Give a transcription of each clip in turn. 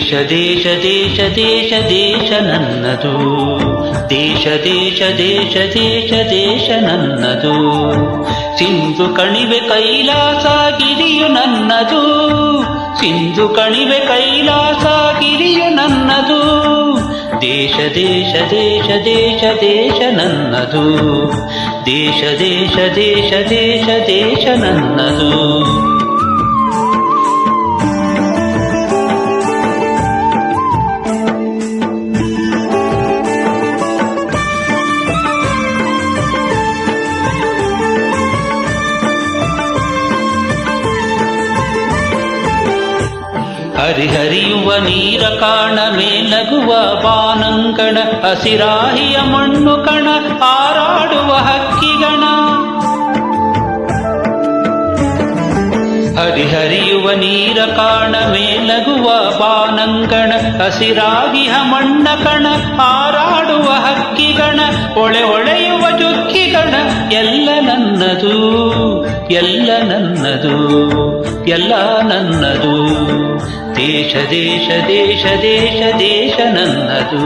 ದೇಶ ದೇಶ ದೇಶ ದೇಶ ದೇಶ ನನ್ನದು, ದೇಶ ದೇಶ ದೇಶ ದೇಶ ದೇಶ ನನ್ನದು. ಸಿಂಧು ಕಣಿವೆ ಕೈಲಾಸ ಗಿರಿಯು ನನ್ನದು, ಸಿಂಧು ಕಣಿವೆ ಕೈಲಾಸ ಗಿರಿಯು ನನ್ನದು. ದೇಶ ದೇಶ ದೇಶ ದೇಶ ದೇಶ ನನ್ನದು, ದೇಶ ದೇಶ ದೇಶ ದೇಶ ದೇಶ ನನ್ನದು. ಹರಿಹರಿಯುವ ನೀರ ಕಾಣ, ಮೇಲಗುವ ಬಾನಂಕಣ, ಹಸಿರಾಹಿಯ ಮಣ್ಣು ಕಣ, ಹಾರಾಡುವ ಹಕ್ಕಿಗಣ. ಹರಿಹರಿಯುವ ನೀರ ಕಾಣ, ಮೇಲಗುವ ಬಾನಂಕಣ, ಹಸಿರಾಗಿಹ ಮಣ್ಣ ಕಣ, ಹಾರಾಡುವ ಹಕ್ಕಿಗಣ. ಹೊಳೆ ಹೊಳೆಯುವ ಜುಕ್ಕಿಗಣ, ಎಲ್ಲ ನನ್ನದು, ಎಲ್ಲ ನನ್ನದು, ಎಲ್ಲ ನನ್ನದು. ದೇಶ ದೇಶ ದೇಶ ದೇಶ ದೇಶ ನನ್ನದು,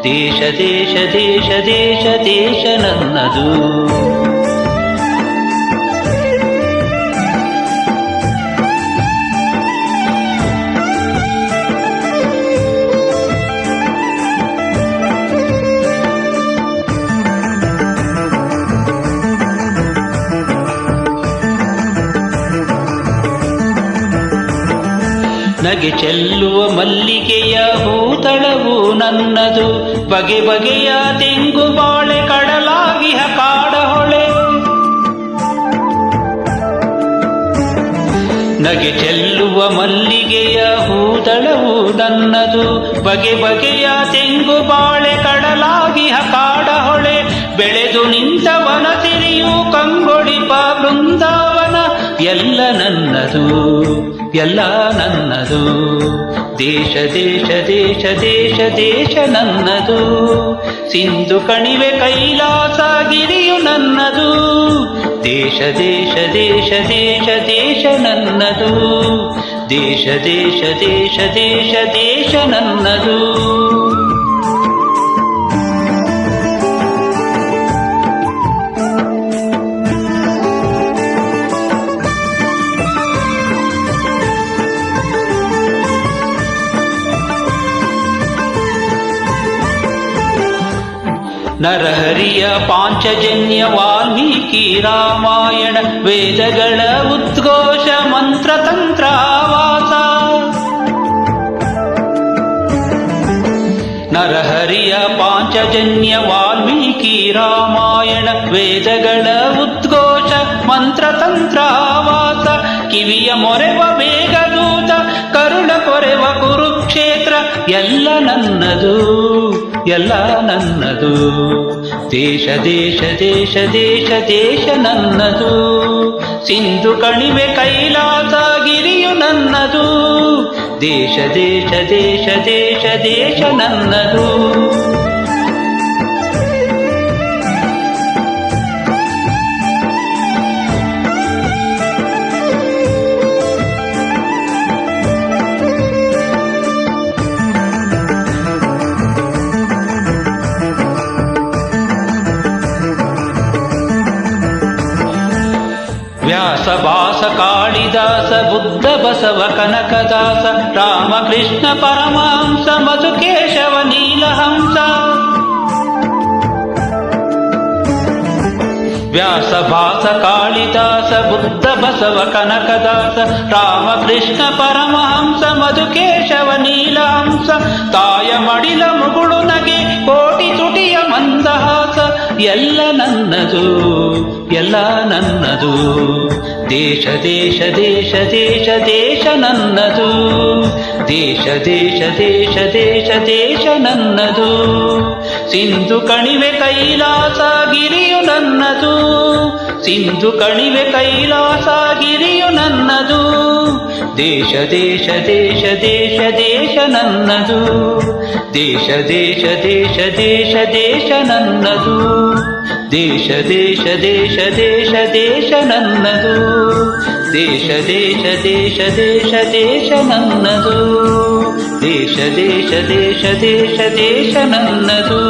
ದೇಶ ದೇಶ ದೇಶ ದೇಶ ದೇಶ ನನ್ನದು. ನಗೆ ಚೆಲ್ಲುವ ಮಲ್ಲಿಗೆಯ ಹೂತಳವು ನನ್ನದು, ಬಗೆ ಬಗೆಯ ತೆಂಗು ಬಾಳೆ ಕಡಲಾಗಿಹ ಕಾಡಹೊಳೆ. ನಗೆ ಚೆಲ್ಲುವ ಮಲ್ಲಿಗೆಯ ಹೂತಳವು ನನ್ನದು, ಬಗೆ ಬಗೆಯ ತೆಂಗು ಬಾಳೆ ಕಡಲಾಗಿಹ ಕಾಡಹೊಳೆ. ಬೆಳೆದು ನಿಂತವನ ಸಿರಿಯು ಕಂಗೊಳಿಪ ಬೃಂದಾವನ, ಎಲ್ಲ ನನ್ನದು, ಎಲ್ಲ ನನ್ನದು. ದೇಶ ದೇಶ ದೇಶ ದೇಶ ದೇಶ ನನ್ನದು, ಸಿಂಧು ಕಣಿವೆ ಕೈಲಾಸ ಗಿರಿಯು ನನ್ನದು. ದೇಶ ದೇಶ ದೇಶ ದೇಶ ದೇಶ ನನ್ನದು, ದೇಶ ದೇಶ ದೇಶ ದೇಶ ದೇಶ ನನ್ನದು. ನರಹರಿಯ ಪಾಂಚಜನ್ಯ ವಾಲ್ಮೀಕಿ ರಾಮಾಯಣ, ವೇದಗಳ ಉದ್ಘೋಷ ಮಂತ್ರತಂತ್ರ ಆವಾಸ. ನರಹರಿಯ ಪಾಂಚಜನ್ಯ ವಾಲ್ಮೀಕಿ ರಾಮಾಯಣ, ವೇದಗಳ ಉದ್ಘೋಷ ಮಂತ್ರತಂತ್ರ ಆವಾಸ. ಕಿವಿಯ ಮೊರೆವ ವೇಗದೂತ, ಕರುಣ ಕೊರೆವ ಕುರುಕ್ಷೇತ್ರ, ಎಲ್ಲ ನನ್ನದು, ಎಲ್ಲ ನನ್ನದು. ದೇಶ ದೇಶ ದೇಶ ದೇಶ ದೇಶ ನನ್ನದು, ಸಿಂಧು ಕಣಿವೆ ಕೈಲಾಸ ಗಿರಿಯು ನನ್ನದು. ದೇಶ ದೇಶ ದೇಶ ದೇಶ ದೇಶ ನನ್ನದು. ವ್ಯಾಸ ಭಾಸ ಕಾಳಿದಾಸ, ಬುದ್ಧ ಬಸವ ಕನಕದಾಸ, ರಾಮಕೃಷ್ಣ ಪರಮಹಂಸ, ಮಧುಕೇಶವ ನೀಲಹಂಸ. ವ್ಯಾಸ ಭಾಸ ಕಾಳಿದಾಸ, ಬುದ್ಧ ಬಸವ ಕನಕದಾಸ, ರಾಮಕೃಷ್ಣ ಪರಮಹಂಸ, ಮಧುಕೇಶವ ನೀಲಹಂಸ. ತಾಯ ಮಡಿಲ ಮುಗುಳು ನಗೆ, ಕೋಟಿ ತುಟಿಯ ಮಂದಹಾಸ, ಎಲ್ಲ ನನ್ನದು, ಎಲ್ಲ ನನ್ನದು. ದೇಶ ದೇಶ ದೇಶ ದೇಶ ದೇಶ ನನ್ನದು, ದೇಶ ದೇಶ ದೇಶ ದೇಶ ದೇಶ ನನ್ನದು. ಸಿಂಧು ಕಣಿವೆ ಕೈಲಾಸ ಗಿರಿಯು ನನ್ನದು, ಸಿಂಧು ಕಣಿವೆ ಕೈಲಾಸ ಗಿರಿಯು ನನ್ನದು. ದೇಶ ದೇಶ ದೇಶ ದೇಶ ದೇಶ ನನ್ನದು, ದೇಶ ದೇಶ ದೇಶ ದೇಶ ದೇಶ ನನ್ನದು. ದೇಶ ದೇಶ ದೇಶ ದೇಶ ದೇಶ ನನ್ನದು, ದೇಶ ದೇಶ ದೇಶ ದೇಶ ದೇಶ ನನ್ನದು, ದೇಶ ದೇಶ ದೇಶ ದೇಶ ದೇಶ ನನ್ನದು.